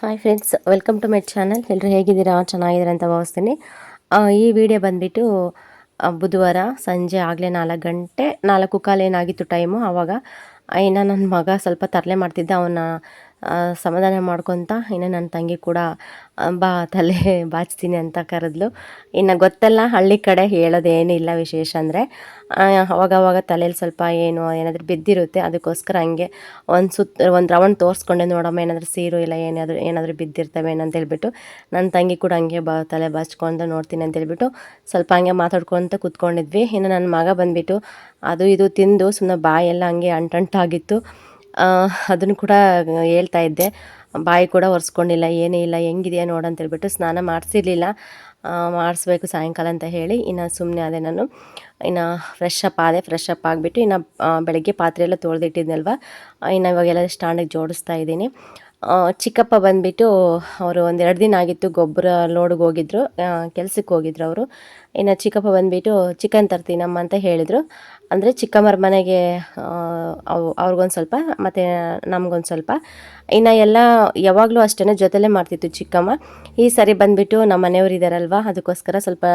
Hi friends, welcome to my channel. ಎಲ್ಲರೂ ಹೇಗಿದ್ದೀರಾ? ಚೆನ್ನಾಗಿದ್ದೀರಾ ಅಂತ ಭಾವಿಸ್ತೀನಿ. ಈ ವಿಡಿಯೋ ಬಂದುಬಿಟ್ಟು ಬುಧವಾರ ಸಂಜೆ ಆಗಲೇ 4 ಗಂಟೆ 4:15 ಏನಾಗಿತ್ತು ಟೈಮು. ಆವಾಗ ಇನ್ನು ನನ್ನ ಮಗ ಸ್ವಲ್ಪ ತರಲೆ ಮಾಡ್ತಿದ್ದ. ಅವನ್ನ ಸಮಾಧಾನ ಮಾಡ್ಕೊತ ಇನ್ನು ನನ್ನ ತಂಗಿ ಕೂಡ ಬಾ ತಲೆ ಬಾಚ್ತೀನಿ ಅಂತ ಕರೆದ್ಲು. ಇನ್ನು ಗೊತ್ತಲ್ಲ, ಹಳ್ಳಿ ಕಡೆ ಹೇಳೋದೇನಿಲ್ಲ ವಿಶೇಷ ಅಂದರೆ ಅವಾಗವಾಗ ತಲೆಯಲ್ಲಿ ಸ್ವಲ್ಪ ಏನಾದರೂ ಬಿದ್ದಿರುತ್ತೆ. ಅದಕ್ಕೋಸ್ಕರ ಹಂಗೆ ಒಂದು ರೌಂಡ್ ತೋರಿಸ್ಕೊಂಡೆ, ನೋಡಮ್ಮ ಏನಾದರೂ ಸೀರು ಇಲ್ಲ ಏನಾದರೂ ಬಿದ್ದಿರ್ತವೆ ಅಂತ ಹೇಳ್ಬಿಟ್ಟು. ನನ್ನ ತಂಗಿ ಕೂಡ ಹಂಗೆ ತಲೆ ಬಾಚ್ಕೊಂಡು ನೋಡ್ತೀನಿ ಅಂತ ಹೇಳ್ಬಿಟ್ಟು ಸ್ವಲ್ಪ ಹಂಗೆ ಮಾತಾಡ್ಕೊತ ಕೂತ್ಕೊಂಡಿದ್ವಿ. ಇನ್ನು ನನ್ನ ಮಗ ಬಂದುಬಿಟ್ಟು ಅದು ಇದು ತಿಂದು ಸುಮ್ಮನೆ ಬಾಯೆಲ್ಲ ಹಂಗೆ ಅಂಟಂಟಾಗಿತ್ತು. ಅದನ್ನು ಕೂಡ ಹೇಳ್ತಾ ಇದ್ದೆ, ಬಾಯಿ ಕೂಡ ಒರೆಸ್ಕೊಂಡಿಲ್ಲ, ಏನೇ ಇಲ್ಲ, ಹೆಂಗಿದೆಯಾ ನೋಡು ಅಂತ ಹೇಳ್ಬಿಟ್ಟು. ಸ್ನಾನ ಮಾಡಿಸಿರ್ಲಿಲ್ಲ, ಮಾಡಿಸ್ಬೇಕು ಸಾಯಂಕಾಲ ಅಂತ ಹೇಳಿ ಇನ್ನು ಸುಮ್ಮನೆ ಅದೇ. ನಾನು ಇನ್ನು ಫ್ರೆಶ್ ಅಪ್ ಆಗಿಬಿಟ್ಟು ಇನ್ನು ಬೆಳಗ್ಗೆ ಪಾತ್ರೆ ಎಲ್ಲ ತೊಳೆದಿಟ್ಟಿದ್ನಲ್ವ, ಇನ್ನು ಇವಾಗೆಲ್ಲ ಸ್ಟ್ಯಾಂಡಿಗೆ ಜೋಡಿಸ್ತಾ ಇದ್ದೀನಿ. ಚಿಕ್ಕಪ್ಪ ಬಂದುಬಿಟ್ಟು ಅವರು 1-2 ದಿನ ಆಗಿತ್ತು ಗೊಬ್ಬರ ಲೋಡ್ಗೆ ಹೋಗಿದ್ರು, ಕೆಲ್ಸಕ್ಕೆ ಹೋಗಿದ್ರು ಅವರು. ಇನ್ನು ಚಿಕ್ಕಪ್ಪ ಬಂದುಬಿಟ್ಟು ಚಿಕನ್ ತರ್ತೀನಮ್ಮ ಅಂತ ಹೇಳಿದರು. ಅಂದರೆ ಚಿಕ್ಕಮ್ಮರ ಮನೆಗೆ ಅವ್ರಿಗೊಂದು ಸ್ವಲ್ಪ ಮತ್ತು ನಮಗೊಂದು ಸ್ವಲ್ಪ. ಇನ್ನು ಎಲ್ಲ ಯಾವಾಗಲೂ ಅಷ್ಟೇ ಜೊತೆಲೇ ಮಾಡ್ತಿತ್ತು ಚಿಕ್ಕಮ್ಮ. ಈ ಸರಿ ಬಂದುಬಿಟ್ಟು ನಮ್ಮ ಮನೆಯವ್ರು ಇದ್ದಾರಲ್ವ, ಅದಕ್ಕೋಸ್ಕರ ಸ್ವಲ್ಪ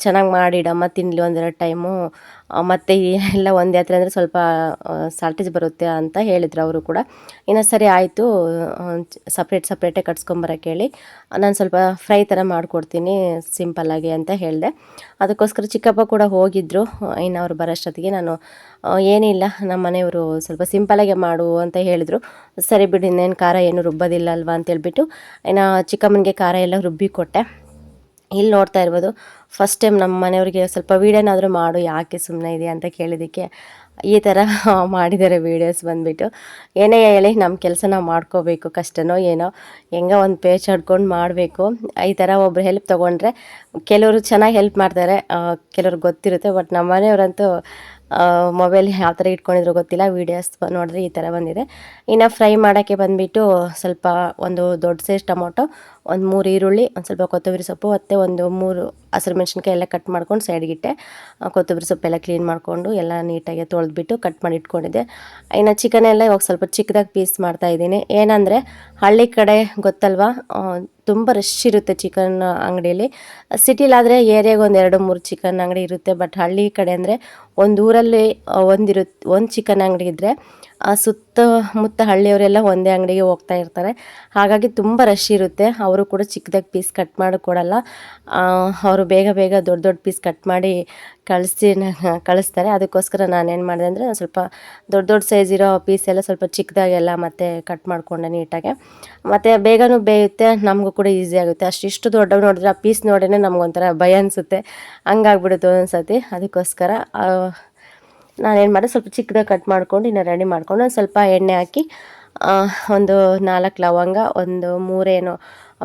ಚೆನ್ನಾಗಿ ಮಾಡಿಡಮ್ಮ ತಿನ್ನಲಿ 1-2 ಟೈಮು, ಮತ್ತು ಎಲ್ಲ ಒಂದೇ ಹತ್ರ ಅಂದರೆ ಸ್ವಲ್ಪ ಸಾಲ್ಟೇಜ್ ಬರುತ್ತೆ ಅಂತ ಹೇಳಿದ್ರು ಅವರು ಕೂಡ. ಇನ್ನು ಸರಿ ಆಯಿತು, ಸಪ್ರೇಟೇ ಕಟ್ಸ್ಕೊಂಬರಕ್ಕೆ ಹೇಳಿ ನಾನು ಸ್ವಲ್ಪ ಫ್ರೈ ಥರ ಮಾಡಿಕೊಡ್ತೀನಿ ಸಿಂಪಲ್ಲಾಗಿ ಅಂತ ಹೇಳಿದೆ. ಅದಕ್ಕೋಸ್ಕರ ಚಿಕ್ಕಪ್ಪ ಕೂಡ ಹೋಗಿದ್ದರು. ಇನ್ನು ಅವ್ರು ಬರೋಷ್ಟೊತ್ತಿಗೆ ನಾನು ಏನಿಲ್ಲ, ನಮ್ಮ ಮನೆಯವರು ಸ್ವಲ್ಪ ಸಿಂಪಲಾಗೆ ಮಾಡು ಅಂತ ಹೇಳಿದರು. ಸರಿ ಬಿಡಿ, ಇನ್ನೇನು ಖಾರ ಏನು ರುಬ್ಬೋದಿಲ್ಲ ಅಲ್ವಾ ಅಂತೇಳ್ಬಿಟ್ಟು ಇನ್ನು ಚಿಕ್ಕಮ್ಮನಿಗೆ ಖಾರ ಎಲ್ಲ ರುಬ್ಬಿ ಕೊಟ್ಟೆ. ಇಲ್ಲಿ ನೋಡ್ತಾ ಇರ್ಬೋದು, ಫಸ್ಟ್ ಟೈಮ್ ನಮ್ಮ ಮನೆಯವ್ರಿಗೆ ಸ್ವಲ್ಪ ವೀಡಿಯೋನಾದರೂ ಮಾಡು, ಯಾಕೆ ಸುಮ್ಮನೆ ಇದೆಯಾ ಅಂತ ಕೇಳಿದ್ದಕ್ಕೆ ಈ ಥರ ಮಾಡಿದ್ದಾರೆ ವೀಡಿಯೋಸ್ ಬಂದುಬಿಟ್ಟು. ಏನೇ ಹೇಳಿ ನಮ್ಮ ಕೆಲಸ ನಾವು ಮಾಡ್ಕೋಬೇಕು, ಕಷ್ಟನೋ ಏನೋ ಹೆಂಗೋ ಒಂದು ಪೇಚ್ ಹಿಡ್ಕೊಂಡು ಮಾಡಬೇಕು. ಈ ಥರ ಒಬ್ರು ಹೆಲ್ಪ್ ತೊಗೊಂಡ್ರೆ ಕೆಲವರು ಚೆನ್ನಾಗಿ ಹೆಲ್ಪ್ ಮಾಡ್ತಾರೆ, ಕೆಲವ್ರಿಗೆ ಗೊತ್ತಿರುತ್ತೆ. ಬಟ್ ನಮ್ಮ ಮನೆಯವರಂತೂ ಮೊಬೈಲ್ ಯಾವ ಥರ ಇಟ್ಕೊಂಡಿದ್ರು ಗೊತ್ತಿಲ್ಲ, ವೀಡಿಯೋಸ್ ನೋಡಿದ್ರೆ ಈ ಥರ ಬಂದಿದೆ. ಇನ್ನು ಫ್ರೈ ಮಾಡೋಕ್ಕೆ ಬಂದುಬಿಟ್ಟು ಸ್ವಲ್ಪ ಒಂದು ದೊಡ್ಡ ಸೈಜ್ ಟೊಮೊಟೊ, ಒಂದು 3 ಈರುಳ್ಳಿ, ಒಂದು ಸ್ವಲ್ಪ ಕೊತ್ತಂಬರಿ ಸೊಪ್ಪು ಮತ್ತು ಒಂದು 3 ಹಸಿರು ಮೆಣಸಿನ್ಕಾಯಿ ಎಲ್ಲ ಕಟ್ ಮಾಡ್ಕೊಂಡು ಸೈಡ್ಗಿಟ್ಟೆ. ಕೊತ್ತಂಬರಿ ಸೊಪ್ಪೆಲ್ಲ ಕ್ಲೀನ್ ಮಾಡಿಕೊಂಡು ಎಲ್ಲ ನೀಟಾಗಿ ತೊಳೆದ್ಬಿಟ್ಟು ಕಟ್ ಮಾಡಿ ಇಟ್ಕೊಂಡಿದ್ದೆ. ಇನ್ನು ಚಿಕನ್ ಎಲ್ಲ ಇವಾಗ ಸ್ವಲ್ಪ ಚಿಕ್ಕದಾಗಿ ಪೀಸ್ ಮಾಡ್ತಾಯಿದ್ದೀನಿ. ಏನಂದರೆ ಹಳ್ಳಿ ಕಡೆ ಗೊತ್ತಲ್ವಾ, ತುಂಬ ರಶ್ ಇರುತ್ತೆ ಚಿಕನ್ ಅಂಗಡಿಯಲ್ಲಿ. ಸಿಟಿಲಾದರೆ ಏರಿಯಾಗೆ 1-2-3 ಚಿಕನ್ ಅಂಗಡಿ ಇರುತ್ತೆ. ಬಟ್ ಹಳ್ಳಿ ಕಡೆ ಅಂದರೆ ಒಂದು ಊರಲ್ಲಿ ಒಂದು ಚಿಕನ್ ಅಂಗಡಿ ಇದ್ದರೆ ಸುತ್ತಮುತ್ತ ಹಳ್ಳಿಯವರೆಲ್ಲ ಒಂದೇ ಅಂಗಡಿಗೆ ಹೋಗ್ತಾ ಇರ್ತಾರೆ. ಹಾಗಾಗಿ ತುಂಬ ರಶ್ ಇರುತ್ತೆ. ಅವರು ಕೂಡ ಚಿಕ್ಕದಾಗಿ ಪೀಸ್ ಕಟ್ ಮಾಡಿ ಕೊಡಲ್ಲ, ಅವರು ಬೇಗ ದೊಡ್ಡ ಪೀಸ್ ಕಟ್ ಮಾಡಿ ಕಳಿಸ್ತಾರೆ. ಅದಕ್ಕೋಸ್ಕರ ನಾನೇನು ಮಾಡಿದೆ ಅಂದರೆ ಸ್ವಲ್ಪ ದೊಡ್ಡ ಸೈಜ್ ಇರೋ ಪೀಸ್ ಎಲ್ಲ ಸ್ವಲ್ಪ ಚಿಕ್ಕದಾಗೆಲ್ಲ ಮತ್ತೆ ಕಟ್ ಮಾಡಿಕೊಂಡೆ ನೀಟಾಗೆ. ಮತ್ತು ಬೇಗನೂ ಬೇಯುತ್ತೆ, ನಮಗೂ ಕೂಡ ಈಸಿ ಆಗುತ್ತೆ. ಅಷ್ಟಿಷ್ಟು ದೊಡ್ಡವು ನೋಡಿದ್ರೆ ಆ ಪೀಸ್ ನೋಡಿದ್ರೆ ನಮಗೊಂಥರ ಭಯ ಅನಿಸುತ್ತೆ, ಹಂಗಾಗ್ಬಿಡುತ್ತೆ ಒಂದೊಂದ್ಸತಿ. ಅದಕ್ಕೋಸ್ಕರ ನಾನೇನು ಮಾಡಿದೆ, ಸ್ವಲ್ಪ ಚಿಕ್ಕದಾಗಿ ಕಟ್ ಮಾಡ್ಕೊಂಡು ಇನ್ನು ರೆಡಿ ಮಾಡ್ಕೊಂಡು ಒಂದು ಸ್ವಲ್ಪ ಎಣ್ಣೆ ಹಾಕಿ ಒಂದು 4 ಲವಂಗ, ಒಂದು 3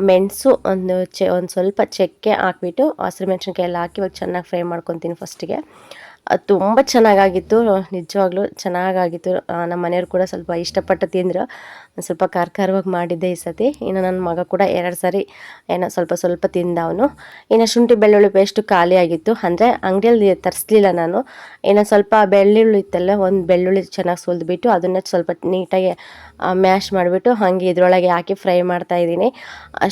ಮೆಣಸು, ಒಂದು ಸ್ವಲ್ಪ ಚಕ್ಕೆ ಹಾಕ್ಬಿಟ್ಟು ಹಸಿರು ಮೆಣಸಿನ್ಕಾಯಿ ಎಲ್ಲ ಹಾಕಿ ಇವಾಗ ಚೆನ್ನಾಗಿ ಫ್ರೈ ಮಾಡ್ಕೊತೀನಿ ಫಸ್ಟಿಗೆ. ಅದು ತುಂಬ ಚೆನ್ನಾಗಾಗಿತ್ತು, ನಿಜವಾಗ್ಲೂ ಚೆನ್ನಾಗಾಗಿತ್ತು. ನಮ್ಮ ಮನೆಯವ್ರು ಕೂಡ ಸ್ವಲ್ಪ ಇಷ್ಟಪಟ್ಟು ತಿಂದರು. ಸ್ವಲ್ಪ ಖಾರವಾಗಿ ಮಾಡಿದ್ದೆ ಈ ಸತಿ. ಇನ್ನು ನನ್ನ ಮಗ ಕೂಡ 2 ಸರಿ ಏನೋ ಸ್ವಲ್ಪ ತಿಂದ ಅವನು. ಇನ್ನು ಶುಂಠಿ ಬೆಳ್ಳುಳ್ಳಿ ಪೇಸ್ಟು ಖಾಲಿ ಆಗಿತ್ತು, ಅಂದರೆ ಅಂಗಡಿಯಲ್ಲಿ ತರಿಸ್ಲಿಲ್ಲ ನಾನು. ಇನ್ನು ಸ್ವಲ್ಪ ಬೆಳ್ಳುಳ್ಳಿ ಇತ್ತಲ್ಲ, ಒಂದು ಬೆಳ್ಳುಳ್ಳಿ ಚೆನ್ನಾಗಿ ಸುಲಿದ್ಬಿಟ್ಟು ಅದನ್ನು ಸ್ವಲ್ಪ ನೀಟಾಗಿ ಮ್ಯಾಶ್ ಮಾಡಿಬಿಟ್ಟು ಹಾಗೆ ಇದರೊಳಗೆ ಹಾಕಿ ಫ್ರೈ ಮಾಡ್ತಾಯಿದ್ದೀನಿ.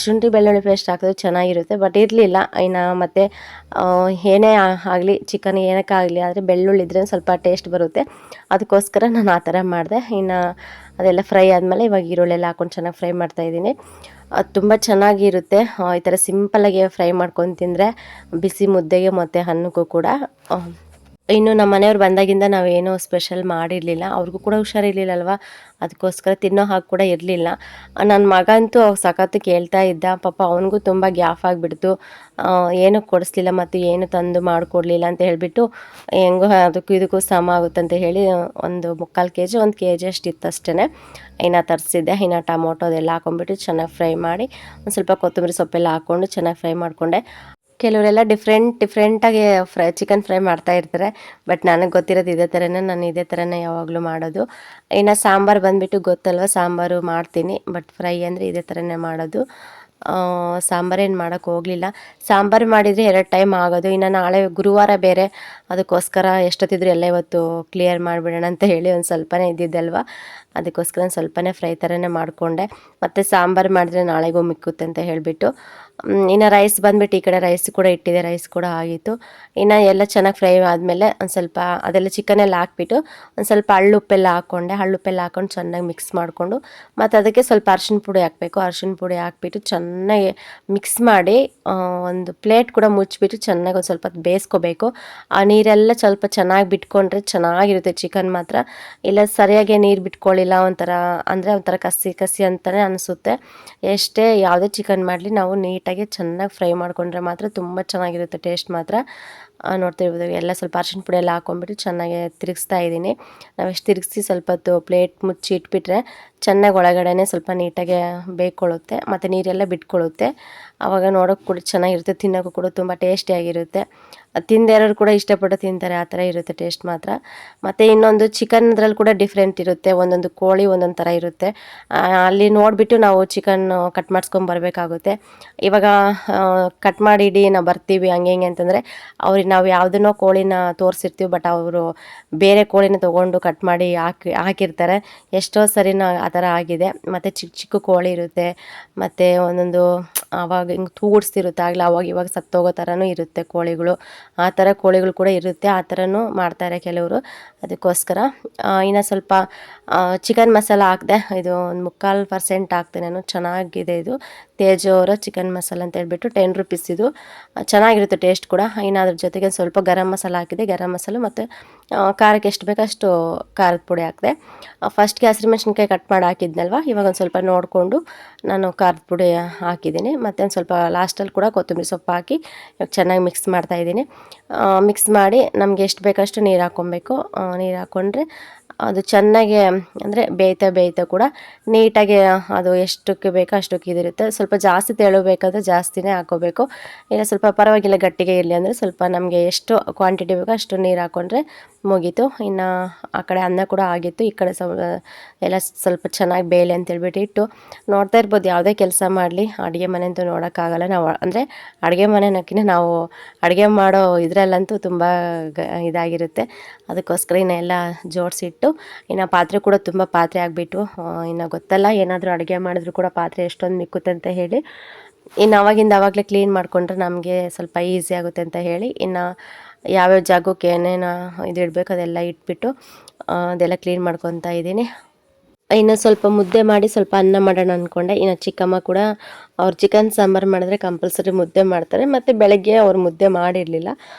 ಶುಂಠಿ ಬೆಳ್ಳುಳ್ಳಿ ಪೇಸ್ಟ್ ಹಾಕಿದ್ರೆ ಚೆನ್ನಾಗಿರುತ್ತೆ, ಬಟ್ ಇರಲಿಲ್ಲ. ಇನ್ನು ಮತ್ತು ಏನೇ ಆಗಲಿ, ಚಿಕನ್ ಏನಕ್ಕಾಗಲಿ ಆದರೆ ಬೆಳ್ಳುಳ್ಳಿ ಇದ್ರೆ ಸ್ವಲ್ಪ ಟೇಸ್ಟ್ ಬರುತ್ತೆ. ಅದಕ್ಕೋಸ್ಕರ ನಾನು ಆ ಥರ ಮಾಡಿದೆ. ಇನ್ನು ಅದೆಲ್ಲ ಫ್ರೈ ಆದಮೇಲೆ ಇವಾಗ ಈರುಳ್ಳಿ ಎಲ್ಲ ಹಾಕ್ಕೊಂಡು ಚೆನ್ನಾಗಿ ಫ್ರೈ ಮಾಡ್ತಾಯಿದ್ದೀನಿ. ಅದು ತುಂಬ ಚೆನ್ನಾಗಿರುತ್ತೆ. ಈ ಥರ ಸಿಂಪಲ್ಲಾಗಿ ಫ್ರೈ ಮಾಡ್ಕೊಂಡು ತಿಂದರೆ ಬಿಸಿ ಮುದ್ದೆಗೆ ಮತ್ತು ಅನ್ನಕ್ಕೂ ಕೂಡ. ಇನ್ನು ನಮ್ಮ ಮನೆಯವ್ರು ಬಂದಾಗಿಂದ ನಾವೇನೋ ಸ್ಪೆಷಲ್ ಮಾಡಿರಲಿಲ್ಲ, ಅವ್ರಿಗೂ ಕೂಡ ಹುಷಾರಿರ್ಲಿಲ್ಲಲ್ವ, ಅದಕ್ಕೋಸ್ಕರ ತಿನ್ನೋ ಹಾಗೆ ಕೂಡ ಇರಲಿಲ್ಲ. ನನ್ನ ಮಗ ಅಂತೂ ಸಖತ್ತು ಕೇಳ್ತಾ ಇದ್ದ, ಪಾಪ ಅವನಿಗೂ ತುಂಬ ಗ್ಯಾಪ್ ಆಗಿಬಿಡ್ತು. ಏನೂ ಕೊಡಿಸ್ಲಿಲ್ಲ ಮತ್ತು ಏನು ತಂದು ಮಾಡಿಕೊಡ್ಲಿಲ್ಲ ಅಂತ ಹೇಳಿಬಿಟ್ಟು, ಹೆಂಗೋ ಅದಕ್ಕೂ ಇದಕ್ಕೂ ಸಮ ಆಗುತ್ತಂತ ಹೇಳಿ ಒಂದು 3/4 kg 1 kg ಅಷ್ಟಿತ್ತು ಅಷ್ಟೇ. ಇನ್ನು ತರಿಸಿದ್ದೆ. ಇನ್ನು ಟೊಮೊಟೊ ಅದೆಲ್ಲ ಹಾಕೊಂಡ್ಬಿಟ್ಟು ಚೆನ್ನಾಗಿ ಫ್ರೈ ಮಾಡಿ ಒಂದು ಸ್ವಲ್ಪ ಕೊತ್ತಂಬರಿ ಸೊಪ್ಪೆಲ್ಲ ಹಾಕ್ಕೊಂಡು ಚೆನ್ನಾಗಿ ಫ್ರೈ ಮಾಡಿಕೊಂಡೆ. ಕೆಲವರೆಲ್ಲ ಡಿಫ್ರೆಂಟಾಗಿ ಚಿಕನ್ ಫ್ರೈ ಮಾಡ್ತಾ ಇರ್ತಾರೆ. ಬಟ್ ನನಗೆ ಗೊತ್ತಿರೋದು ಇದೇ ಥರನೇ, ನಾನು ಇದೇ ಥರನೇ ಯಾವಾಗಲೂ ಮಾಡೋದು. ಇನ್ನು ಸಾಂಬಾರು ಬಂದುಬಿಟ್ಟು ಗೊತ್ತಲ್ವ, ಸಾಂಬಾರು ಮಾಡ್ತೀನಿ, ಬಟ್ ಫ್ರೈ ಅಂದರೆ ಇದೇ ಥರನೇ ಮಾಡೋದು. ಸಾಂಬಾರೇನು ಮಾಡೋಕ್ಕೆ ಹೋಗಲಿಲ್ಲ. ಸಾಂಬಾರು ಮಾಡಿದರೆ 2 ಟೈಮ್ ಆಗೋದು. ಇನ್ನು ನಾಳೆ ಗುರುವಾರ ಬೇರೆ, ಅದಕ್ಕೋಸ್ಕರ ಎಷ್ಟೊತ್ತಿದ್ರು ಎಲ್ಲ ಇವತ್ತು ಕ್ಲಿಯರ್ ಮಾಡಿಬಿಡೋಣ ಅಂತ ಹೇಳಿ ಒಂದು ಸ್ವಲ್ಪನೇ ಇದ್ದಿದ್ದಲ್ವ, ಅದಕ್ಕೋಸ್ಕರ ಒಂದು ಸ್ವಲ್ಪನೇ ಫ್ರೈ ಥರನೇ ಮಾಡಿಕೊಂಡೆ. ಮತ್ತು ಸಾಂಬಾರು ಮಾಡಿದ್ರೆ ನಾಳೆಗೂ ಮಿಕ್ಕುತ್ತೆ ಅಂತ ಹೇಳಿಬಿಟ್ಟು. ಇನ್ನು ರೈಸ್ ಬಂದುಬಿಟ್ಟು ಈ ಕಡೆ ರೈಸ್ ಕೂಡ ಇಟ್ಟಿದೆ, ರೈಸ್ ಕೂಡ ಆಗಿತ್ತು. ಇನ್ನು ಎಲ್ಲ ಚೆನ್ನಾಗಿ ಫ್ರೈ ಆದಮೇಲೆ ಒಂದು ಸ್ವಲ್ಪ ಅದೆಲ್ಲ ಚಿಕನೆಲ್ಲ ಹಾಕ್ಬಿಟ್ಟು ಒಂದು ಸ್ವಲ್ಪ ಹಳ್ಳುಪ್ಪೆಲ್ಲ ಹಾಕ್ಕೊಂಡೆ. ಹಳ್ಳುಪ್ಪೆಲ್ಲ ಹಾಕ್ಕೊಂಡು ಚೆನ್ನಾಗಿ ಮಿಕ್ಸ್ ಮಾಡಿಕೊಂಡು, ಮತ್ತು ಅದಕ್ಕೆ ಸ್ವಲ್ಪ ಅರ್ಶಿಣ ಪುಡಿ ಹಾಕಬೇಕು. ಅರ್ಶಿಣ ಪುಡಿ ಹಾಕ್ಬಿಟ್ಟು ಚೆನ್ನಾಗಿ ಮಿಕ್ಸ್ ಮಾಡಿ ಒಂದು ಪ್ಲೇಟ್ ಕೂಡ ಮುಚ್ಚಿಬಿಟ್ಟು ಚೆನ್ನಾಗಿ ಒಂದು ಸ್ವಲ್ಪ ಬೇಯಿಸ್ಕೋಬೇಕು. ಆ ನೀರೆಲ್ಲ ಸ್ವಲ್ಪ ಚೆನ್ನಾಗಿ ಬಿಟ್ಕೊಂಡ್ರೆ ಚೆನ್ನಾಗಿರುತ್ತೆ ಚಿಕನ್ ಮಾತ್ರ. ಇಲ್ಲ ಸರಿಯಾಗಿ ನೀರು ಬಿಟ್ಕೊಳ್ಳಿಲ್ಲ ಒಂಥರ ಅಂದರೆ ಒಂಥರ ಕಸಿ ಕಸಿ ಅಂತಲೇ ಅನಿಸುತ್ತೆ. ಎಷ್ಟೇ ಯಾವುದೇ ಚಿಕನ್ ಮಾಡಲಿ ನಾವು ನೀಟಾಗಿ ಚೆನ್ನಾಗಿ ಫ್ರೈ ಮಾಡಿಕೊಂಡ್ರೆ ಮಾತ್ರ ತುಂಬ ಚೆನ್ನಾಗಿರುತ್ತೆ ಟೇಸ್ಟ್ ಮಾತ್ರ. ನೋಡ್ತಿರ್ಬೋದು ಎಲ್ಲ ಸ್ವಲ್ಪ ಅರ್ಶಿಣ ಪುಡಿ ಎಲ್ಲ ಹಾಕ್ಕೊಂಡ್ಬಿಟ್ಟು ಚೆನ್ನಾಗಿ ತಿರುಗಿಸ್ತಾ ಇದ್ದೀನಿ. ನಾವೆಷ್ಟು ತಿರುಗಿಸಿ ಸ್ವಲ್ಪ ಹೊತ್ತು ಪ್ಲೇಟ್ ಮುಚ್ಚಿ ಇಟ್ಬಿಟ್ರೆ ಚೆನ್ನಾಗಿ ಒಳಗಡೆ ಸ್ವಲ್ಪ ನೀಟಾಗಿ ಬೇಯ್ಕೊಳ್ಳುತ್ತೆ, ಮತ್ತು ನೀರೆಲ್ಲ ಬಿಟ್ಕೊಳ್ಳುತ್ತೆ. ಆವಾಗ ನೋಡೋಕೆ ಕೂಡ ಚೆನ್ನಾಗಿರುತ್ತೆ, ತಿನ್ನೋಕ್ಕೂ ಕೂಡ ತುಂಬ ಟೇಸ್ಟಿಯಾಗಿರುತ್ತೆ. ತಿಂದಿರೋರು ಕೂಡ ಇಷ್ಟಪಟ್ಟು ತಿಂತಾರೆ, ಆ ಥರ ಇರುತ್ತೆ ಟೇಸ್ಟ್ ಮಾತ್ರ. ಮತ್ತು ಇನ್ನೊಂದು ಚಿಕನ್ದ್ರಲ್ಲಿ ಕೂಡ ಡಿಫ್ರೆಂಟ್ ಇರುತ್ತೆ, ಒಂದೊಂದು ಕೋಳಿ ಒಂದೊಂದು ಥರ ಇರುತ್ತೆ. ಅಲ್ಲಿ ನೋಡಿಬಿಟ್ಟು ನಾವು ಚಿಕನ್ ಕಟ್ ಮಾಡಿಸ್ಕೊಂಬರ್ಬೇಕಾಗುತ್ತೆ. ಇವಾಗ ಕಟ್ ಮಾಡಿಡಿ ನಾವು ಬರ್ತೀವಿ ಹಂಗೆ ಹಿಂಗೆ ಅಂತಂದರೆ ಅವ್ರಿಗೆ ನಾವು ಯಾವುದನ್ನೋ ಕೋಳಿನ ತೋರಿಸಿರ್ತೀವಿ, ಬಟ್ ಅವರು ಬೇರೆ ಕೋಳಿನ ತೊಗೊಂಡು ಕಟ್ ಮಾಡಿ ಹಾಕಿರ್ತಾರೆ. ಎಷ್ಟೋ ಸರಿನ ಆ ಥರ ಆಗಿದೆ. ಮತ್ತು ಚಿಕ್ಕ ಚಿಕ್ಕ ಕೋಳಿ ಇರುತ್ತೆ, ಮತ್ತು ಒಂದೊಂದು ಆವಾಗ ಹಿಂಗೆ ತೂಗುಡ್ಸ್ತಿರುತ್ತೆ, ಆಗಲೇ ಅವಾಗ ಇವಾಗ ಸತ್ತೋಗೋ ಥರನೂ ಇರುತ್ತೆ ಕೋಳಿಗಳು. ಆ ಥರ ಕೋಳಿಗಳು ಕೂಡ ಇರುತ್ತೆ, ಆ ಥರನೂ ಮಾಡ್ತಾರೆ ಕೆಲವರು. ಅದಕ್ಕೋಸ್ಕರ ಇನ್ನು ಸ್ವಲ್ಪ ಚಿಕನ್ ಮಸಾಲ ಹಾಕಿದೆ. ಇದು ಒಂದು 3/4% ಹಾಕ್ತೆ ನಾನು. ಚೆನ್ನಾಗಿದೆ ಇದು ತೇಜು ಅವರ ಚಿಕನ್ ಮಸಾಲ ಅಂತ ಹೇಳ್ಬಿಟ್ಟು 10 ರುಪೀಸ್ ಇದು. ಚೆನ್ನಾಗಿರುತ್ತೆ ಟೇಸ್ಟ್ ಕೂಡ. ಇನ್ನು ಅದ್ರ ಜೊತೆಗೆ ಸ್ವಲ್ಪ ಗರಂ ಮಸಾಲ ಹಾಕಿದೆ, ಗರಂ ಮಸಾಲ ಮತ್ತು ಖಾರಕ್ಕೆ ಎಷ್ಟು ಬೇಕೋ ಅಷ್ಟು ಖಾರದ ಪುಡಿ ಹಾಕಿದೆ. ಫಸ್ಟ್ಗೆ ಹಸಿಮೆಣ್ಸಿನ್ಕಾಯಿ ಕಟ್ ಮಾಡಿ ಹಾಕಿದ್ನಲ್ವ, ಇವಾಗ ಒಂದು ಸ್ವಲ್ಪ ನೋಡಿಕೊಂಡು ನಾನು ಖಾರದ ಪುಡಿ ಹಾಕಿದ್ದೀನಿ. ಮತ್ತು ಒಂದು ಸ್ವಲ್ಪ ಲಾಸ್ಟಲ್ಲಿ ಕೂಡ ಕೊತ್ತಂಬರಿ ಸೊಪ್ಪು ಹಾಕಿ ಇವಾಗ ಚೆನ್ನಾಗಿ ಮಿಕ್ಸ್ ಮಾಡ್ತಾಯಿದ್ದೀನಿ. ಮಿಕ್ಸ್ ಮಾಡಿ ನಮಗೆ ಎಷ್ಟು ಬೇಕಷ್ಟು ನೀರು ಹಾಕ್ಕೊಬೇಕು. ನೀರು ಹಾಕ್ಕೊಂಡ್ರೆ ಅದು ಚೆನ್ನಾಗಿ ಅಂದರೆ ಬೇಯ್ತಾ ಕೂಡ ನೀಟಾಗಿ ಅದು ಎಷ್ಟಕ್ಕೆ ಬೇಕೋ ಅಷ್ಟಕ್ಕೆ ಇದಿರುತ್ತೆ. ಸ್ವಲ್ಪ ಜಾಸ್ತಿ ತೆಳು ಬೇಕಾದರೆ ಜಾಸ್ತಿನೇ ಹಾಕ್ಕೋಬೇಕು, ಇಲ್ಲ ಸ್ವಲ್ಪ ಪರವಾಗಿಲ್ಲ ಗಟ್ಟಿಗೆ ಇರಲಿ ಅಂದರೆ ಸ್ವಲ್ಪ ನಮಗೆ ಎಷ್ಟು ಕ್ವಾಂಟಿಟಿ ಬೇಕೋ ಅಷ್ಟು ನೀರು ಹಾಕ್ಕೊಂಡ್ರೆ ಮುಗೀತು. ಇನ್ನು ಆ ಕಡೆ ಅನ್ನ ಕೂಡ ಆಗಿತ್ತು, ಈ ಕಡೆ ಎಲ್ಲ ಸ್ವಲ್ಪ ಚೆನ್ನಾಗಿ ಬೇಯಲಿ ಅಂತೇಳ್ಬಿಟ್ಟು ಇಟ್ಟು. ನೋಡ್ತಾ ಇರ್ಬೋದು, ಯಾವುದೇ ಕೆಲಸ ಮಾಡಲಿ ಅಡುಗೆ ಮನೆ ಅಂತೂ ನೋಡೋಕ್ಕಾಗಲ್ಲ ನಾವು, ಅಂದರೆ ಅಡುಗೆ ಮನೆನಕ್ಕಿಂತ ನಾವು ಅಡುಗೆ ಮಾಡೋ ಇದರಲ್ಲಂತೂ ತುಂಬ ಇದಾಗಿರುತ್ತೆ. ಅದಕ್ಕೋಸ್ಕರ ಇನ್ನೆಲ್ಲ ಜೋಡಿಸಿಟ್ಟು, ಇನ್ನು ಪಾತ್ರೆ ಕೂಡ ತುಂಬ ಪಾತ್ರೆ ಆಗಿಬಿಟ್ಟು, ಇನ್ನು ಗೊತ್ತಲ್ಲ ಏನಾದರೂ ಅಡುಗೆ ಮಾಡಿದ್ರು ಕೂಡ ಪಾತ್ರೆ ಎಷ್ಟೊಂದು ಮಿಕ್ಕುತ್ತೆ ಅಂತ ಹೇಳಿ, ಇನ್ನು ಆವಾಗಲೇ ಕ್ಲೀನ್ ಮಾಡಿಕೊಂಡ್ರೆ ನಮಗೆ ಸ್ವಲ್ಪ ಈಸಿ ಆಗುತ್ತೆ ಅಂತ ಹೇಳಿ, ಇನ್ನು ಯಾವ್ಯಾವ ಜಾಗಕ್ಕೆ ಏನೇನು ಇದು ಇಡಬೇಕು ಅದೆಲ್ಲ ಇಟ್ಬಿಟ್ಟು ಅದೆಲ್ಲ ಕ್ಲೀನ್ ಮಾಡ್ಕೊತಾ ಇದ್ದೀನಿ. ಇನ್ನು ಸ್ವಲ್ಪ ಮುದ್ದೆ ಮಾಡಿ ಸ್ವಲ್ಪ ಅನ್ನ ಮಾಡೋಣ ಅಂದ್ಕೊಂಡೆ. ಇನ್ನು ಚಿಕ್ಕಮ್ಮ ಕೂಡ ಅವ್ರು ಚಿಕನ್ ಸಾಂಬಾರು ಮಾಡಿದ್ರೆ ಕಂಪಲ್ಸರಿ ಮುದ್ದೆ ಮಾಡ್ತಾರೆ, ಮತ್ತು ಬೆಳಗ್ಗೆ ಅವ್ರು ಮುದ್ದೆ ಮಾಡಿರಲಿಲ್ಲ,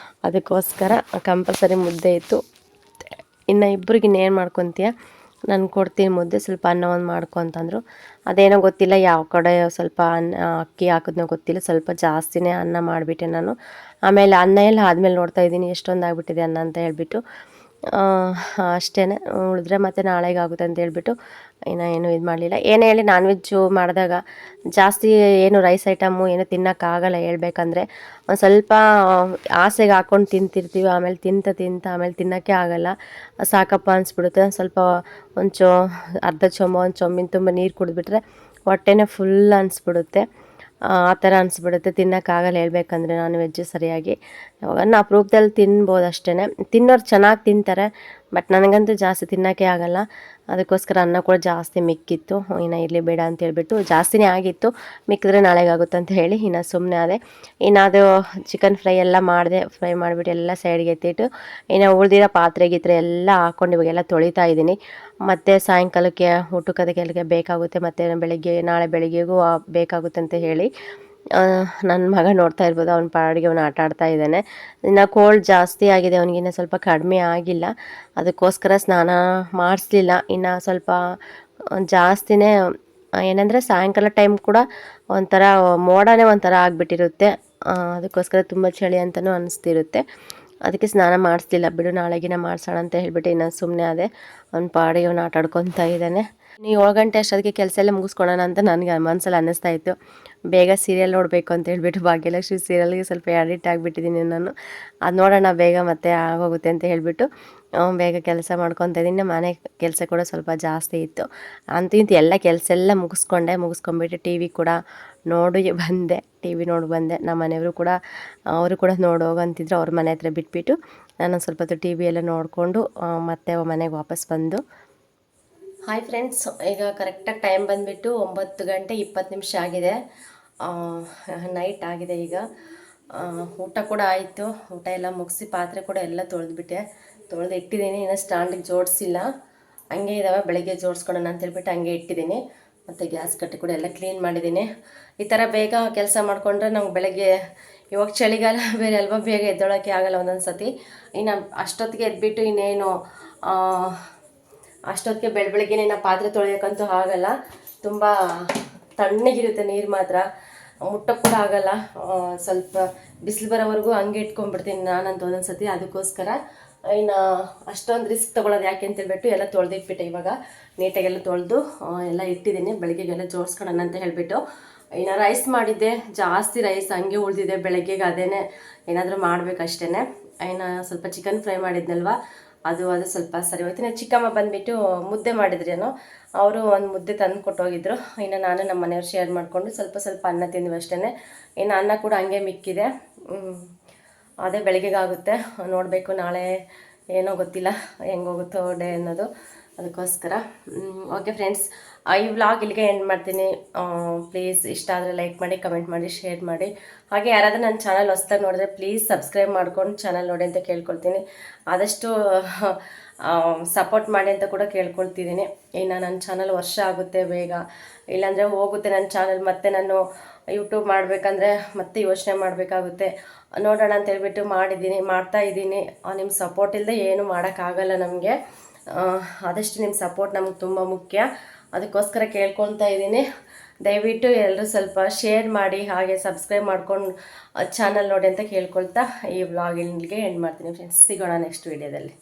ಅದಕ್ಕೋಸ್ಕರ ಕಂಪಲ್ಸರಿ ಮುದ್ದೆ ಇತ್ತು. ಇನ್ನು ಇಬ್ಬರಿಗೆ ಇನ್ನೇನು ಮಾಡ್ಕೊತೀಯ, ನಾನು ಕೊಡ್ತೀನಿ ಮುದ್ದೆ, ಸ್ವಲ್ಪ ಅನ್ನ ಒಂದು ಮಾಡ್ಕೊ ಅಂತಂದರು. ಅದೇನೋ ಗೊತ್ತಿಲ್ಲ ಯಾವ ಕಡೆ ಸ್ವಲ್ಪ ಅಕ್ಕಿ ಹಾಕಿದ್ನೋ ಗೊತ್ತಿಲ್ಲ, ಸ್ವಲ್ಪ ಜಾಸ್ತಿನೇ ಅನ್ನ ಮಾಡಿಬಿಟ್ಟೆ ನಾನು. ಆಮೇಲೆ ಅನ್ನ ಎಲ್ಲ ಆದಮೇಲೆ ನೋಡ್ತಾ ಇದ್ದೀನಿ ಎಷ್ಟೊಂದು ಆಗಿಬಿಟ್ಟಿದೆ ಅನ್ನ ಅಂತ ಹೇಳ್ಬಿಟ್ಟು. ಅಷ್ಟೇ ಉಳಿದ್ರೆ ಮತ್ತು ನಾಳೆಗೆ ಆಗುತ್ತೆ ಅಂತ ಹೇಳ್ಬಿಟ್ಟು ಇನ್ನು ಏನು ಇದು ಮಾಡಲಿಲ್ಲ. ಏನೇ ಹೇಳಿ ನಾನ್ ವೆಜ್ಜು ಮಾಡಿದಾಗ ಜಾಸ್ತಿ ಏನು ರೈಸ್ ಐಟಮು ಏನು ತಿನ್ನೋಕ್ಕಾಗಲ್ಲ ಹೇಳ್ಬೇಕಂದ್ರೆ. ಒಂದು ಸ್ವಲ್ಪ ಆಸೆಗೆ ಹಾಕ್ಕೊಂಡು ತಿಂತಿರ್ತೀವಿ, ಆಮೇಲೆ ತಿಂತ ಆಮೇಲೆ ತಿನ್ನೋಕ್ಕೆ ಆಗಲ್ಲ, ಸಾಕಪ್ಪ ಅನಿಸ್ಬಿಡುತ್ತೆ. ಸ್ವಲ್ಪ ಅರ್ಧ ಚೊಂಬ ಒಂದು ಚೊಂಬಿನ ತುಂಬ ನೀರು ಕುಡಿದ್ಬಿಟ್ರೆ ಹೊಟ್ಟೆನೇ ಫುಲ್ ಅನಿಸ್ಬಿಡುತ್ತೆ. ಆ ಥರ ಅನಿಸ್ಬಿಡುತ್ತೆ, ತಿನ್ನೋಕ್ಕಾಗಲ್ಲ ಹೇಳ್ಬೇಕಂದ್ರೆ ನಾನ್ ವೆಜ್ಜು ಸರಿಯಾಗಿ. ಯಾವಾಗನ್ನ ಅಪರೂಪದಲ್ಲಿ ತಿನ್ಬೋದು ಅಷ್ಟೇ. ತಿನ್ನೋರು ಚೆನ್ನಾಗಿ ತಿಂತಾರೆ, ಬಟ್ ನನಗಂತೂ ಜಾಸ್ತಿ ತಿನ್ನೋಕ್ಕೆ ಆಗಲ್ಲ. ಅದಕ್ಕೋಸ್ಕರ ಅನ್ನ ಕೂಡ ಜಾಸ್ತಿ ಮಿಕ್ಕಿತ್ತು, ಇನ್ನು ಇರಲಿ ಬೇಡ ಅಂತ ಹೇಳ್ಬಿಟ್ಟು ಜಾಸ್ತಿನೇ ಆಗಿತ್ತು, ಮಿಕ್ಕಿದ್ರೆ ನಾಳೆಗಾಗುತ್ತೆ ಅಂತ ಹೇಳಿ ಇನ್ನು ಸುಮ್ಮನೆ ಆದೆ. ಇನ್ನು ಅದು ಚಿಕನ್ ಫ್ರೈ ಎಲ್ಲ ಮಾಡಿದೆ, ಫ್ರೈ ಮಾಡಿಬಿಟ್ಟು ಎಲ್ಲ ಸೈಡ್ಗೆ ಎತ್ತಿಟ್ಟು ಇನ್ನು ಉಳಿದಿರೋ ಪಾತ್ರೆ ಗೀತ್ರೆ ಎಲ್ಲ ಹಾಕ್ಕೊಂಡು ಇವಾಗೆಲ್ಲ ತೊಳಿತಾ ಇದ್ದೀನಿ. ಮತ್ತು ಸಾಯಂಕಾಲಕ್ಕೆ ಊಟಕ್ಕೆ ಅದಕ್ಕೆಲ್ಲ ಬೇಕಾಗುತ್ತೆ, ಮತ್ತು ನಾಳೆ ಬೆಳಗ್ಗೆಗೂ ಬೇಕಾಗುತ್ತೆ ಅಂತ ಹೇಳಿ ನನ್ನ ಮಗ ನೋಡ್ತಾ ಇರ್ಬೋದು, ಅವ್ನ ಪಾಡಿಗೆ ಅವನು ಆಟ ಆಡ್ತಾ ಇದ್ದಾನೆ. ಇನ್ನು ಕೋಲ್ಡ್ ಜಾಸ್ತಿ ಆಗಿದೆ ಅವನಿಗಿನ್ನ ಸ್ವಲ್ಪ ಕಡಿಮೆ ಆಗಿಲ್ಲ, ಅದಕ್ಕೋಸ್ಕರ ಸ್ನಾನ ಮಾಡಿಸ್ಲಿಲ್ಲ. ಇನ್ನು ಸ್ವಲ್ಪ ಜಾಸ್ತಿನೇ ಏನಂದರೆ ಸಾಯಂಕಾಲ ಟೈಮ್ ಕೂಡ ಒಂಥರ ಮೋಡನೇ ಒಂಥರ ಆಗಿಬಿಟ್ಟಿರುತ್ತೆ, ಅದಕ್ಕೋಸ್ಕರ ತುಂಬ ಚಳಿ ಅಂತಲೂ ಅನ್ನಿಸ್ತಿರುತ್ತೆ. ಅದಕ್ಕೆ ಸ್ನಾನ ಮಾಡಿಸ್ಲಿಲ್ಲ, ಬಿಡು ನಾಳೆಗಿನ ಮಾಡಿಸೋಣ ಅಂತ ಹೇಳ್ಬಿಟ್ಟು ಇನ್ನು ಸುಮ್ಮನೆ ಅದೇ ಅವ್ನ ಪಾಡಿಗೆ ಅವನು ಆಟ ಆಡ್ಕೊತಾ ಇದ್ದಾನೆ. ನೀವು 7 ಗಂಟೆ ಅಷ್ಟೊತ್ತಿಗೆ ಕೆಲಸ ಎಲ್ಲ ಮುಗಿಸ್ಕೊಳ್ಳೋಣ ಅಂತ ನನಗೆ ಮನಸ್ಸಲ್ಲಿ ಅನ್ನಿಸ್ತಾ ಇತ್ತು. ಬೇಗ ಸೀರಿಯಲ್ ನೋಡಬೇಕು ಅಂತ ಹೇಳ್ಬಿಟ್ಟು ಭಾಗ್ಯಲಕ್ಷ್ಮಿ ಸೀರಿಯಲ್ಗೆ ಸ್ವಲ್ಪ ಅಡಿಕ್ಟ್ ಆಗಿಬಿಟ್ಟಿದ್ದೀನಿ ನಾನು. ಅದು ನೋಡೋಣ ಬೇಗ ಮತ್ತೆ ಆಗೋಗುತ್ತೆ ಅಂತ ಹೇಳಿಬಿಟ್ಟು ಬೇಗ ಕೆಲಸ ಮಾಡ್ಕೊತಾ ಇದ್ದೀನಿ. ಮನೆ ಕೆಲಸ ಕೂಡ ಸ್ವಲ್ಪ ಜಾಸ್ತಿ ಇತ್ತು. ಅಂತೂ ಇಂತೂ ಎಲ್ಲ ಕೆಲಸ ಎಲ್ಲ ಮುಗಿಸ್ಕೊಂಬಿಟ್ಟು ಟಿ ವಿ ಕೂಡ ನೋಡಿ ಬಂದೆ. ಟಿ ವಿ ನೋಡಿ ಬಂದೆ. ನಮ್ಮ ಮನೆಯವರು ಕೂಡ ಅವರು ಕೂಡ ನೋಡೋಗಂತಿದ್ರು. ಅವ್ರ ಮನೆ ಹತ್ರ ಬಿಟ್ಬಿಟ್ಟು ನಾನು ಸ್ವಲ್ಪ ಹೊತ್ತು ಟಿ ವಿ ಎಲ್ಲ ನೋಡಿಕೊಂಡು ಮತ್ತೆ ಮನೆಗೆ ವಾಪಸ್ ಬಂದು. ಹಾಯ್ ಫ್ರೆಂಡ್ಸ್, ಈಗ ಕರೆಕ್ಟಾಗಿ ಟೈಮ್ ಬಂದುಬಿಟ್ಟು 9 ಗಂಟೆ 20 ನಿಮಿಷ ಆಗಿದೆ. ನೈಟ್ ಆಗಿದೆ ಈಗ. ಊಟ ಕೂಡ ಆಯಿತು. ಊಟ ಎಲ್ಲ ಮುಗಿಸಿ ಪಾತ್ರೆ ಕೂಡ ಎಲ್ಲ ತೊಳೆದ್ಬಿಟ್ಟೆ. ತೊಳೆದು ಇಟ್ಟಿದ್ದೀನಿ. ಇನ್ನು ಸ್ಟ್ಯಾಂಡಿಗೆ ಜೋಡಿಸಿಲ್ಲ, ಹಂಗೆ ಇದ್ದಾವೆ. ಬೆಳಗ್ಗೆ ಜೋಡಿಸ್ಕೊಳೋಣ ಅಂತೇಳ್ಬಿಟ್ಟು ಹಂಗೆ ಇಟ್ಟಿದ್ದೀನಿ. ಮತ್ತು ಗ್ಯಾಸ್ ಕಟ್ಟೆ ಕೂಡ ಎಲ್ಲ ಕ್ಲೀನ್ ಮಾಡಿದ್ದೀನಿ. ಈ ಥರ ಬೇಗ ಕೆಲಸ ಮಾಡಿಕೊಂಡ್ರೆ ನಮ್ಗೆ ಬೆಳಗ್ಗೆ, ಇವಾಗ ಚಳಿಗಾಲ ಬೇರೆ ಅಲ್ವಾ, ಬೇಗ ಎದ್ದೊಳಕ್ಕೆ ಆಗಲ್ಲ ಒಂದೊಂದು ಸತಿ. ಇನ್ನು ಅಷ್ಟೊತ್ತಿಗೆ ಎದ್ಬಿಟ್ಟು ಇನ್ನೇನು ಅಷ್ಟೊತ್ತಿಗೆ ಬೆಳಗ್ಗೆನೇ ನಾವು ಪಾತ್ರೆ ತೊಳೆಯೋಕ್ಕಂತೂ ಆಗಲ್ಲ. ತುಂಬ ತಣ್ಣಗಿರುತ್ತೆ ನೀರು ಮಾತ್ರ, ಮುಟ್ಟಕ್ಕೆ ಕೂಡ ಆಗಲ್ಲ. ಸ್ವಲ್ಪ ಬಿಸಿಲು ಬರೋವರೆಗೂ ಹಂಗೆ ಇಟ್ಕೊಂಡ್ಬಿಡ್ತೀನಿ ನಾನಂತ ಒಂದೊಂದು ಸತಿ. ಅದಕ್ಕೋಸ್ಕರ ಇನ್ನು ಅಷ್ಟೊಂದು ರಿಸ್ಕ್ ತೊಗೊಳೋದು ಯಾಕೆ ಅಂತೇಳ್ಬಿಟ್ಟು ಎಲ್ಲ ತೊಳೆದಿಟ್ಬಿಟ್ಟೆ. ಇವಾಗ ನೀಟಾಗೆಲ್ಲ ತೊಳೆದು ಎಲ್ಲ ಇಟ್ಟಿದ್ದೀನಿ. ಬೆಳಗ್ಗೆಗೆಲ್ಲ ಜೋಡಿಸ್ಕೊಳ್ಳೋಣ ಅಂತ ಹೇಳಿಬಿಟ್ಟು. ಇನ್ನು ರೈಸ್ ಮಾಡಿದ್ದೆ, ಜಾಸ್ತಿ ರೈಸ್ ಹಂಗೆ ಉಳಿದಿದೆ ಬೆಳಗ್ಗೆಗೆ. ಅದೇನೇ ಏನಾದರೂ ಮಾಡಬೇಕಷ್ಟೇ. ಇನ್ನು ಸ್ವಲ್ಪ ಚಿಕನ್ ಫ್ರೈ ಮಾಡಿದ್ನಲ್ವ, ಅದು ಸ್ವಲ್ಪ ಸರಿ ಹೋಯ್ತು. ಇನ್ನು ಚಿಕ್ಕಮ್ಮ ಬಂದುಬಿಟ್ಟು ಮುದ್ದೆ ಮಾಡಿದ್ರೇನೋ, ಅವರು ಒಂದು ಮುದ್ದೆ ತಂದು ಕೊಟ್ಟೋಗಿದ್ರು. ಇನ್ನು ನಾನು ನಮ್ಮ ಮನೆಯವ್ರು ಶೇರ್ ಮಾಡಿಕೊಂಡು ಸ್ವಲ್ಪ ಅನ್ನ ತಿಂದ್ವಿ ಅಷ್ಟೇ. ಇನ್ನು ಅನ್ನ ಕೂಡ ಹಂಗೆ ಮಿಕ್ಕಿದೆ. ಅದೇ ಬೆಳಗ್ಗೆಗಾಗುತ್ತೆ. ನೋಡಬೇಕು ನಾಳೆ ಏನೋ ಗೊತ್ತಿಲ್ಲ ಹೆಂಗೋಗುತ್ತೋ ಡೇ ಅನ್ನೋದು. ಅದಕ್ಕೋಸ್ಕರ ಓಕೆ ಫ್ರೆಂಡ್ಸ್, ಈ ವ್ಲಾಗ್ ಇಲ್ಲಿಗೆ ಎಂಡ್ ಮಾಡ್ತೀನಿ. ಪ್ಲೀಸ್ ಇಷ್ಟ ಆದರೆ ಲೈಕ್ ಮಾಡಿ, ಕಮೆಂಟ್ ಮಾಡಿ, ಶೇರ್ ಮಾಡಿ. ಹಾಗೆ ಯಾರಾದರೂ ನನ್ನ ಚಾನಲ್ ಹೊಸ್ದಾಗಿ ನೋಡಿದ್ರೆ ಪ್ಲೀಸ್ ಸಬ್ಸ್ಕ್ರೈಬ್ ಮಾಡ್ಕೊಂಡು ಚಾನಲ್ ನೋಡಿ ಅಂತ ಕೇಳ್ಕೊಳ್ತೀನಿ. ಆದಷ್ಟು ಸಪೋರ್ಟ್ ಮಾಡಿ ಅಂತ ಕೂಡ ಕೇಳ್ಕೊಳ್ತಿದ್ದೀನಿ. ಇನ್ನು ನನ್ನ ಚಾನಲ್ ವರ್ಷ ಆಗುತ್ತೆ ಬೇಗ, ಇಲ್ಲಾಂದರೆ ಹೋಗುತ್ತೆ ನನ್ನ ಚಾನಲ್. ಮತ್ತೆ ನಾನು ಯೂಟ್ಯೂಬ್ ಮಾಡಬೇಕಂದ್ರೆ ಮತ್ತೆ ಯೋಚನೆ ಮಾಡಬೇಕಾಗುತ್ತೆ. ನೋಡೋಣ ಅಂತ ಹೇಳ್ಬಿಟ್ಟು ಮಾಡ್ತಾಯಿದ್ದೀನಿ. ನಿಮ್ಮ ಸಪೋರ್ಟ್ ಇಲ್ಲದೆ ಏನು ಮಾಡೋಕ್ಕಾಗಲ್ಲ ನಮಗೆ. ಆದಷ್ಟು ನಿಮ್ಮ ಸಪೋರ್ಟ್ ನಮ್ಗೆ ತುಂಬ ಮುಖ್ಯ. ಅದಕ್ಕೋಸ್ಕರ ಕೇಳ್ಕೊಳ್ತಾ ಇದ್ದೀನಿ. ದಯವಿಟ್ಟು ಎಲ್ಲರೂ ಸ್ವಲ್ಪ ಶೇರ್ ಮಾಡಿ, ಹಾಗೆ ಸಬ್ಸ್ಕ್ರೈಬ್ ಮಾಡ್ಕೊಂಡು ಚಾನಲ್ ನೋಡಿ ಅಂತ ಕೇಳ್ಕೊಳ್ತಾ ಈ ವ್ಲಾಗ್ ಇಲ್ಲಿಗೆ ಎಂಡ್ ಮಾಡ್ತೀನಿ ಫ್ರೆಂಡ್ಸ್. ಸಿಗೋಣ ನೆಕ್ಸ್ಟ್ ವೀಡಿಯೋದಲ್ಲಿ.